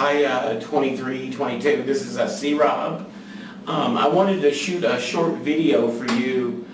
Hi, 23, 22. This is C. Rob. I wanted to shoot a short video for you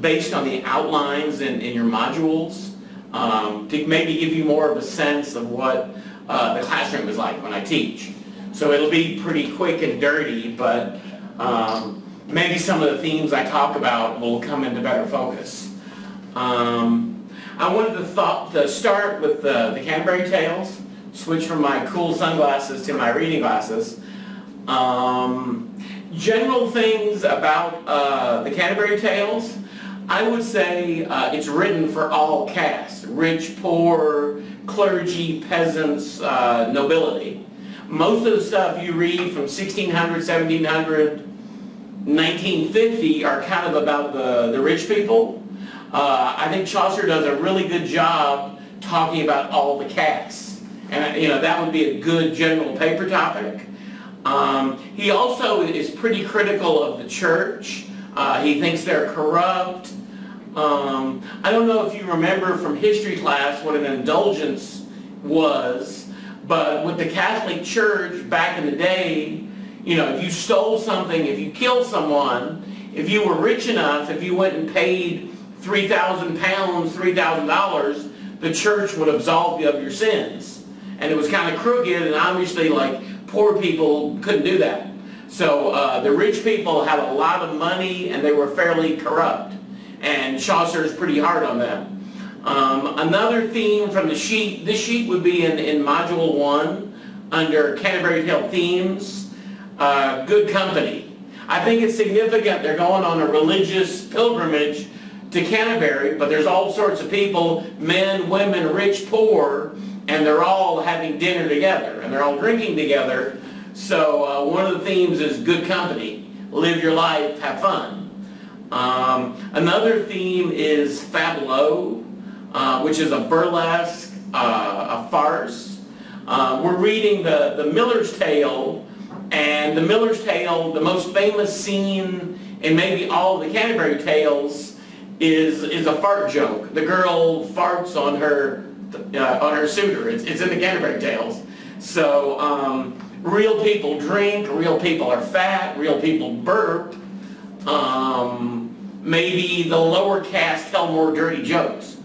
based on the outlines in your modules to maybe give you more of a sense of what the classroom is like when I teach. So it'll be pretty quick and dirty, but maybe some of the themes I talk about will come into better focus. I wanted to start with the Canterbury Tales, switch from my cool sunglasses to my reading glasses. General things about the Canterbury Tales, I would say it's written for all castes, rich, poor, clergy, peasants, nobility. Most of the stuff you read from 1600, 1700, 1950 are kind of about the rich people. I think Chaucer does a really good job talking about all the castes. And that would be a good general paper topic. He also is pretty critical of the church. He thinks they're corrupt. I don't know if you remember from history class what an indulgence was, but with the Catholic Church back in the day, if you stole something, if you killed someone, if you were rich enough, if you went and paid 3,000 pounds, $3,000, the church would absolve you of your sins. And it was kind of crooked, and obviously, poor people couldn't do that. So the rich people had a lot of money, and they were fairly corrupt. And Chaucer's pretty hard on them. Another theme from the sheet, this sheet would be in Module 1 under Canterbury Tale Themes, good company. I think it's significant they're going on a religious pilgrimage to Canterbury, but there's all sorts of people, men, women, rich, poor, and they're all having dinner together, and they're all drinking together. So one of the themes is good company. Live your life, have fun. Another theme is Fableau, which is a burlesque, a farce. We're reading the Miller's Tale, and the Miller's Tale, the most famous scene in maybe all of the Canterbury Tales is a fart joke. The girl farts on her suitor. It's in the Canterbury Tales. So real people drink, real people are fat, real people burp. Maybe the lower caste tell more dirty jokes.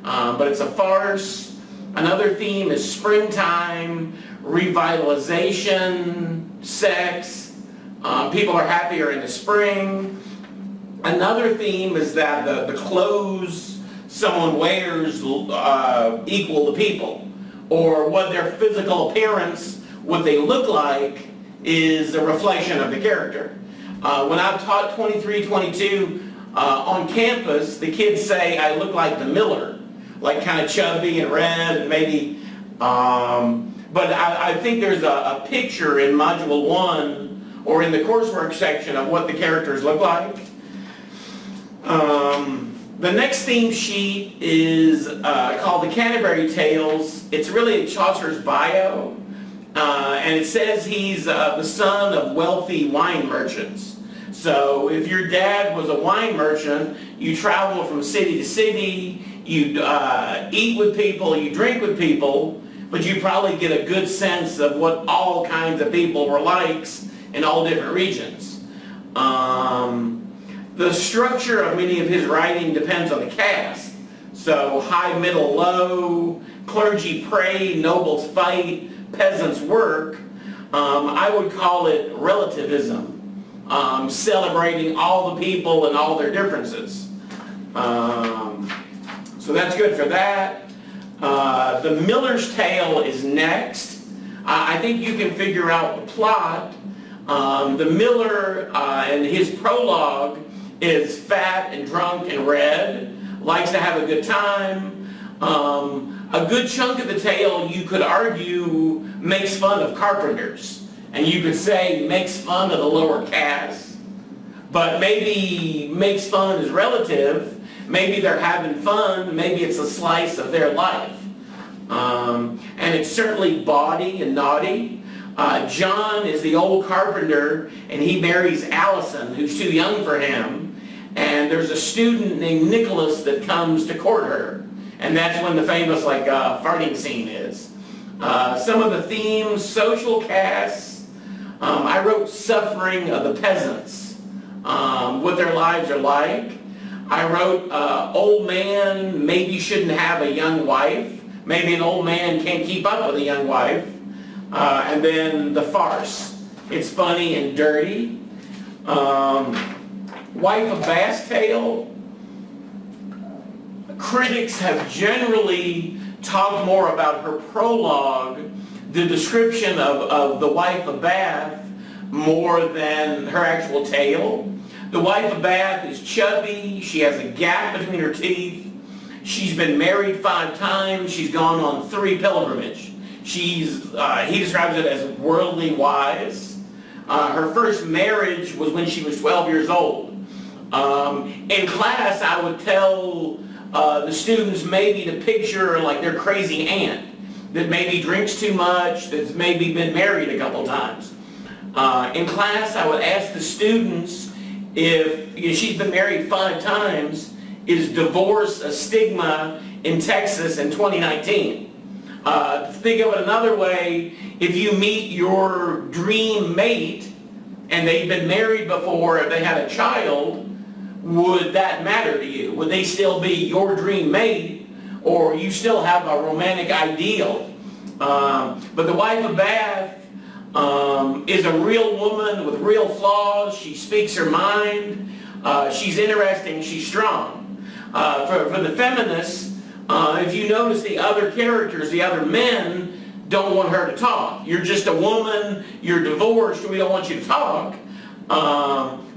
But it's a farce. Another theme is springtime, revitalization, sex. People are happier in the spring. Another theme is that the clothes someone wears equal the people, or what their physical appearance, what they look like, is a reflection of the character. When I've taught 23, 22 on campus, the kids say I look like the Miller, like kind of chubby and red, and maybe. But I think there's a picture in Module 1 or in the coursework section of what the characters look like. The next theme sheet is called the Canterbury Tales. It's really Chaucer's bio, and it says he's the son of wealthy wine merchants. So if your dad was a wine merchant, you travel from city to city, you eat with people, you drink with people, but you probably get a good sense of what all kinds of people were like in all different regions. The structure of many of his writing depends on the caste. So high, middle, low, clergy pray, nobles fight, peasants work. I would call it relativism, celebrating all the people and all their differences. So that's good for that. The Miller's Tale is next. I think you can figure out the plot. The Miller and his prologue is fat and drunk and red, likes to have a good time. A good chunk of the tale, you could argue, makes fun of carpenters. And you could say makes fun of the lower caste. But maybe makes fun is relative. Maybe they're having fun. Maybe it's a slice of their life. And it's certainly bawdy and naughty. John is the old carpenter, and he marries Allison, who's too young for him. And there's a student named Nicholas that comes to court her. And that's when the famous farting scene is. Some of the themes, social castes. I wrote suffering of the peasants, what their lives are like. I wrote old man maybe shouldn't have a young wife. Maybe an old man can't keep up with a young wife. And then the farce. It's funny and dirty. Wife of Bass Tale. Critics have generally talked more about her prologue, the description of the wife of Bath, more than her actual tale. The wife of Bath is chubby. She has a gap between her teeth. She's been married 5 times. She's gone on 3 pilgrimages. He describes it as worldly wise. Her first marriage was when she was 12 years old. In class, I would tell the students maybe to picture like their crazy aunt that maybe drinks too much, that's maybe been married a couple times. In class, I would ask the students if she's been married 5 times, is divorce a stigma in Texas in 2019? Think of it another way, if you meet your dream mate and they've been married before, if they had a child, would that matter to you? Would they still be your dream mate, or you still have a romantic ideal? But the wife of Bath is a real woman with real flaws. She speaks her mind. She's interesting. She's strong. For the feminists, if you notice the other characters, the other men, don't want her to talk. You're just a woman, you're divorced, we don't want you to talk.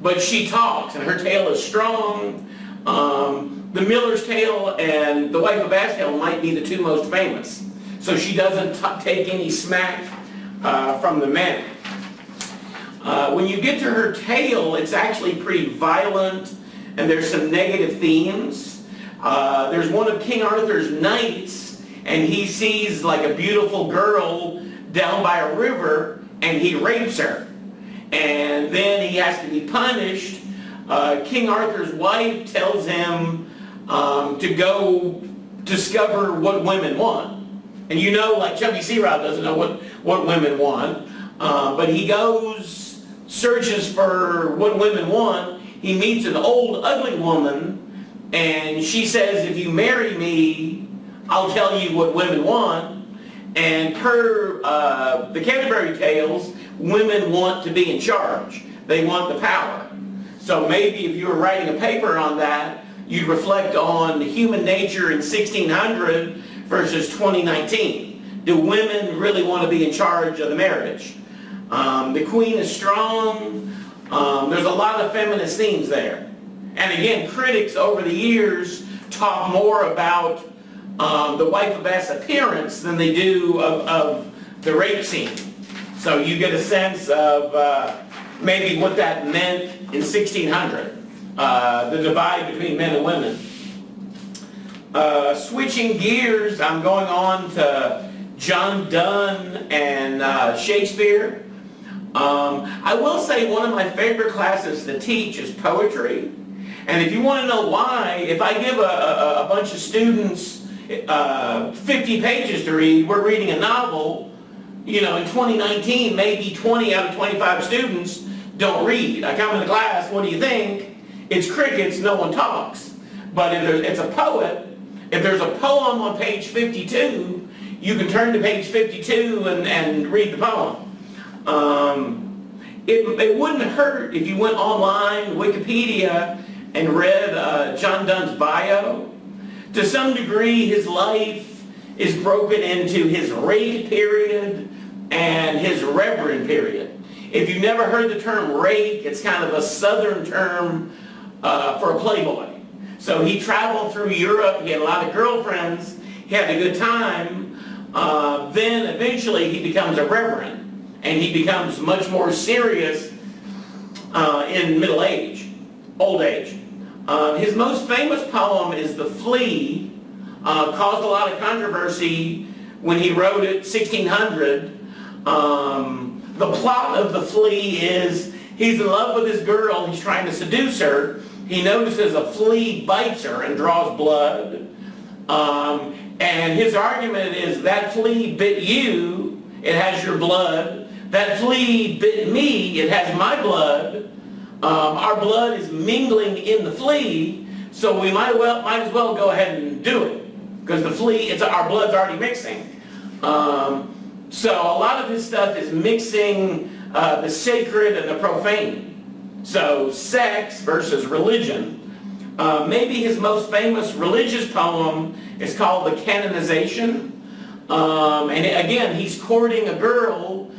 But she talks, and her tale is strong. The Miller's Tale and The Wife of Bass Tale might be the 2 most famous. So she doesn't take any smack from the men. When you get to her tale, it's actually pretty violent, and there's some negative themes. There's one of King Arthur's knights, and he sees like a beautiful girl down by a river, and he rapes her. And then he has to be punished. King Arthur's wife tells him to go discover what women want. And you know, like Chubby C-Rod doesn't know what women want. But he goes, searches for what women want. He meets an old, ugly woman, and she says, if you marry me, I'll tell you what women want. And per the Canterbury Tales, women want to be in charge. They want the power. So maybe if you were writing a paper on that, you'd reflect on human nature in 1600 versus 2019. Do women really want to be in charge of the marriage? The queen is strong. There's a lot of feminist themes there. And again, critics over the years talk more about the wife of Bath's appearance than they do of the rape scene. So you get a sense of maybe what that meant in 1600, the divide between men and women. Switching gears, I'm going on to John Donne and Shakespeare. I will say one of my favorite classes to teach is poetry. And if you want to know why, if I give a bunch of students 50 pages to read, we're reading a novel, in 2019, maybe 20 out of 25 students don't read. I come into class, what do you think? It's crickets, no one talks. But if it's a poet, if there's a poem on page 52, you can turn to page 52 and read the poem. It wouldn't hurt if you went online, Wikipedia, and read John Donne's bio. To some degree, his life is broken into his rake period and his reverend period. If you've never heard the term rake, it's kind of a southern term for a playboy. So he traveled through Europe, he had a lot of girlfriends, he had a good time, then eventually he becomes a reverend, and he becomes much more serious in middle age, old age. His most famous poem is The Flea. Caused a lot of controversy when he wrote it, 1600. The plot of The Flea is he's in love with his girl, he's trying to seduce her. He notices a flea bites her and draws blood. And his argument is that flea bit you, it has your blood. That flea bit me, it has my blood. Our blood is mingling in the flea, so we might as well go ahead and do it, because the flea, our blood's already mixing. So a lot of his stuff is mixing the sacred and the profane. So sex versus religion. Maybe his most famous religious poem is called The Canonization. And again, he's courting a girl.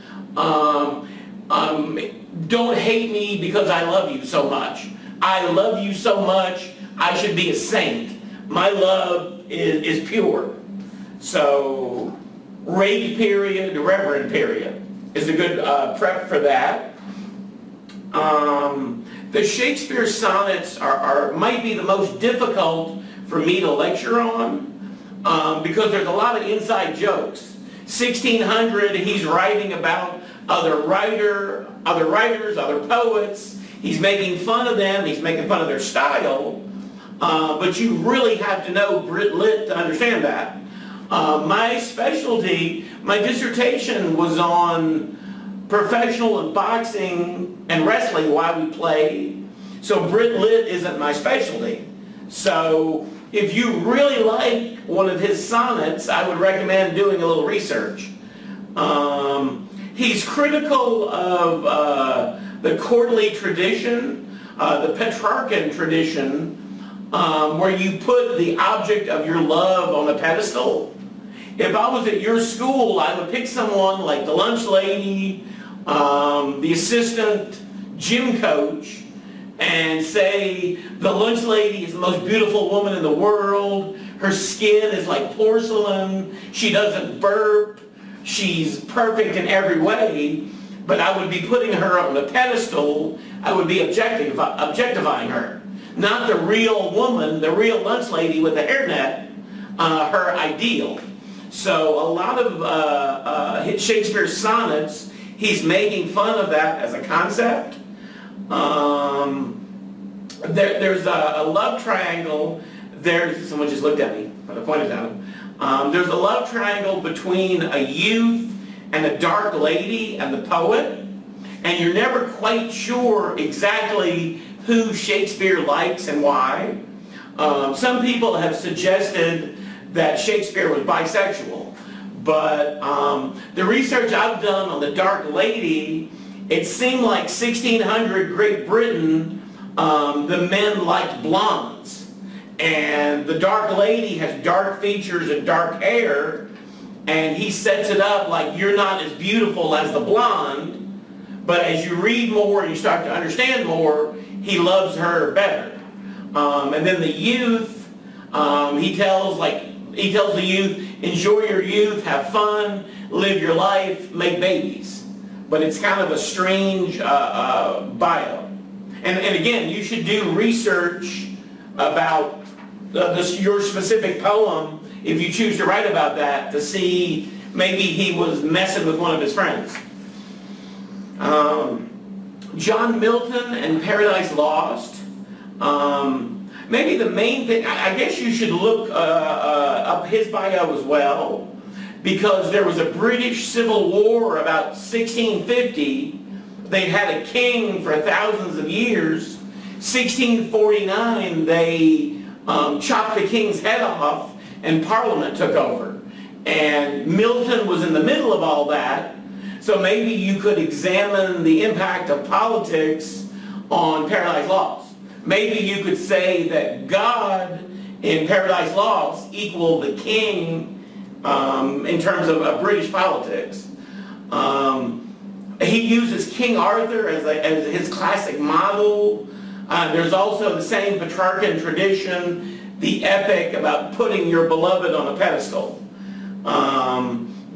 Don't hate me because I love you so much. I love you so much, I should be a saint. My love is pure. So, rage period, reverend period is a good prep for that. The Shakespeare sonnets might be the most difficult for me to lecture on because there's a lot of inside jokes. 1600, he's writing about other writers, other poets. He's making fun of them. He's making fun of their style. But you really have to know Brit Lit to understand that. My specialty, my dissertation was on professional and boxing and wrestling, why we play. So Brit Lit isn't my specialty. So if you really like one of his sonnets, I would recommend doing a little research. He's critical of the courtly tradition, the Petrarchan tradition, where you put the object of your love on a pedestal. If I was at your school, I would pick someone like the lunch lady, the assistant gym coach, and say the lunch lady is the most beautiful woman in the world. Her skin is like porcelain. She doesn't burp. She's perfect in every way. But I would be putting her on a pedestal. I would be objectifying her. Not the real woman, the real lunch lady with the hairnet, her ideal. So a lot of Shakespeare's sonnets, he's making fun of that as a concept. There's a love triangle. Someone just looked at me, but I pointed at him. There's a love triangle between a youth and a dark lady and the poet, and you're never quite sure exactly who Shakespeare likes and why. Some people have suggested that Shakespeare was bisexual, but the research I've done on the dark lady, it seemed like 1600 Great Britain, the men liked blondes, and the dark lady has dark features and dark hair, and he sets it up like you're not as beautiful as the blonde, but as you read more and you start to understand more, he loves her better. And then the youth, he tells the youth, enjoy your youth, have fun, live your life, make babies. But it's kind of a strange bio. And again, you should do research about your specific poem, if you choose to write about that, to see maybe he was messing with one of his friends. John Milton and Paradise Lost. Maybe the main thing, I guess you should look up his bio as well, because there was a British Civil War about 1650. They'd had a king for thousands of years. 1649, they chopped the king's head off and Parliament took over. And Milton was in the middle of all that, so maybe you could examine the impact of politics on Paradise Lost. Maybe you could say that God in Paradise Lost equaled the king in terms of British politics. He uses King Arthur as his classic model. There's also the same Petrarchan tradition, the epic about putting your beloved on a pedestal.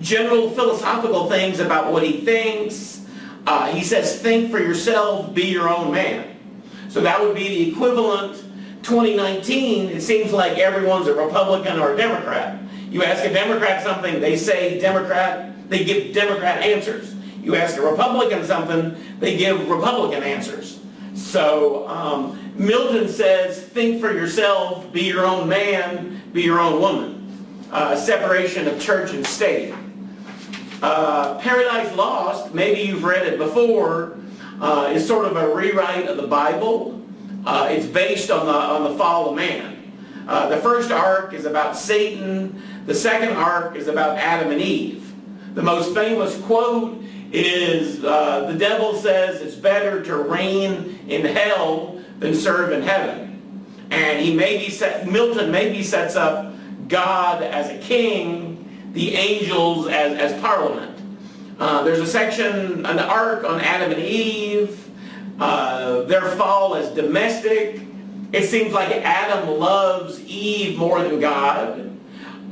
General philosophical things about what he thinks. He says, think for yourself, be your own man. So that would be the equivalent. 2019, it seems like everyone's a Republican or a Democrat. You ask a Democrat something, they say Democrat, they give Democrat answers. You ask a Republican something, they give Republican answers. So Milton says, think for yourself, be your own man, be your own woman. separation of church and state. Paradise Lost, maybe you've read it before, is sort of a rewrite of the Bible. It's based on the fall of man. The first arc is about Satan. The second arc is about Adam and Eve. The most famous quote is, the devil says it's better to reign in hell than serve in heaven. And Milton maybe sets up God as a king, the angels as parliament. There's a section, an arc on Adam and Eve, their fall as domestic. It seems like Adam loves Eve more than God.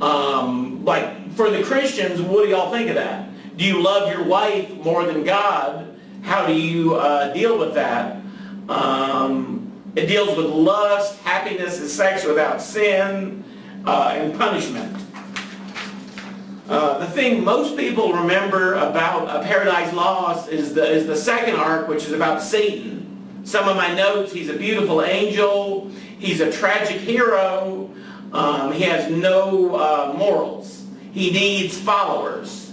Like for the Christians, what do y'all think of that? Do you love your wife more than God? How do you deal with that? It deals with lust, happiness is sex without sin, and punishment. The thing most people remember about Paradise Lost is the second arc, which is about Satan. Some of my notes: he's a beautiful angel, he's a tragic hero, he has no morals, he needs followers.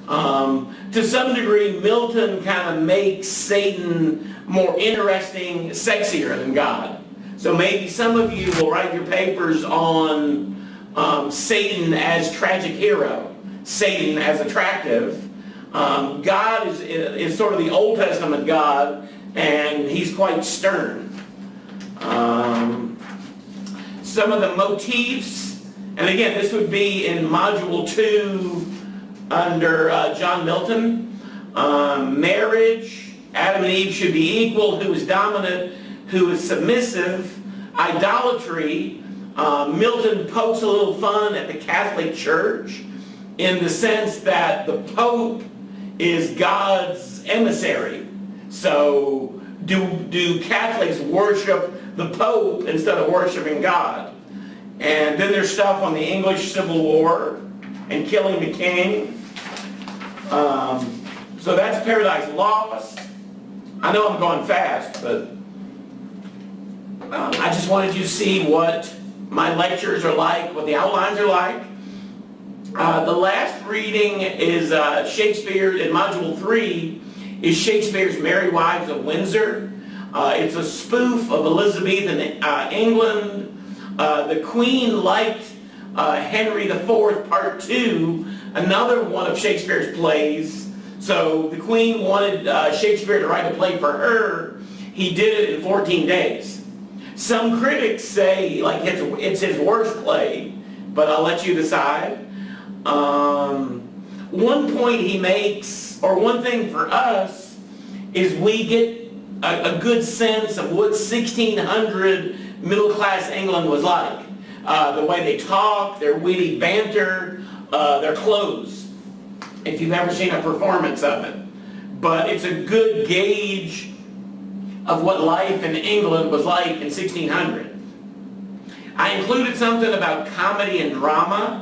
To some degree, Milton kind of makes Satan more interesting, sexier than God. So maybe some of you will write your papers on Satan as tragic hero, Satan as attractive. God is sort of the Old Testament God, and he's quite stern. Some of the motifs, and again, this would be in Module 2 under John Milton. Marriage, Adam and Eve should be equal, who is dominant, who is submissive. Idolatry, Milton pokes a little fun at the Catholic Church in the sense that the Pope is God's emissary. So do Catholics worship the Pope instead of worshiping God? And then there's stuff on the English Civil War and killing the king. So that's Paradise Lost. I know I'm going fast, but I just wanted you to see what my lectures are like, what the outlines are like. The last reading is Shakespeare in Module 3 is Shakespeare's Merry Wives of Windsor. It's a spoof of Elizabethan England. The Queen liked Henry IV Part 2, another one of Shakespeare's plays. So the Queen wanted Shakespeare to write a play for her. He did it in 14 days. Some critics say like it's his worst play, but I'll let you decide. One point he makes, or one thing for us, is we get a good sense of what 1600 middle-class England was like. The way they talk, their witty banter, their clothes, if you've ever seen a performance of it. But it's a good gauge of what life in England was like in 1600. I included something about comedy and drama.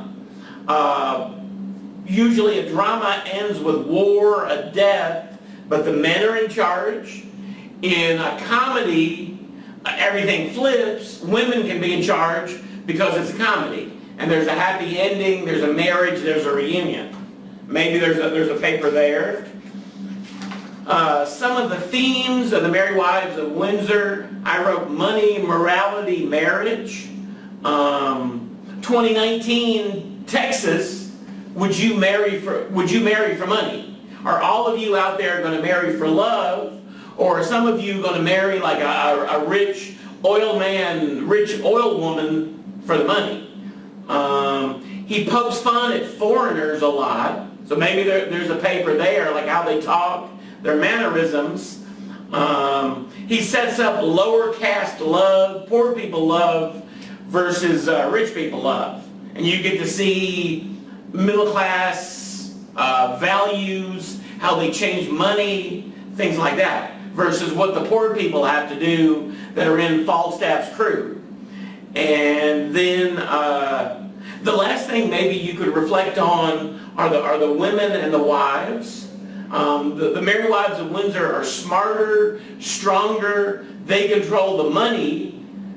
Usually a drama ends with war, a death, but the men are in charge. In a comedy, everything flips. Women can be in charge because it's a comedy. And there's a happy ending, there's a marriage, there's a reunion. Maybe there's a paper there. Some of the themes of the Merry Wives of Windsor, I wrote money, morality, marriage. 2019, Texas, would you marry for money? Are all of you out there going to marry for love? Or are some of you going to marry like a rich oil man, rich oil woman for the money? He pokes fun at foreigners a lot. So maybe there's a paper there, like how they talk, their mannerisms. He sets up lower caste love, poor people love, versus rich people love. And you get to see middle class values, how they change money, things like that, versus what the poor people have to do that are in Falstaff's crew. And then the last thing maybe you could reflect on are the women and the wives. The Merry Wives of Windsor are smarter, stronger, they control the money.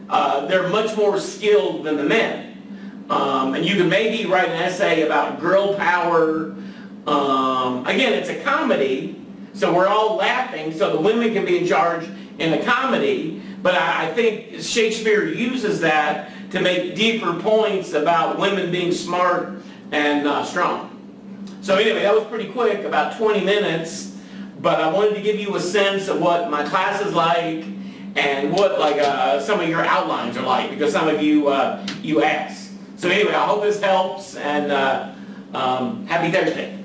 They're much more skilled than the men. And you can maybe write an essay about girl power. Again, it's a comedy, so we're all laughing, so the women can be in charge in the comedy, but I think Shakespeare uses that to make deeper points about women being smart and strong. So anyway, that was pretty quick, about 20 minutes, but I wanted to give you a sense of what my class is like and what some of your outlines are like, because some of you you asked. So anyway, I hope this helps, and happy Thursday.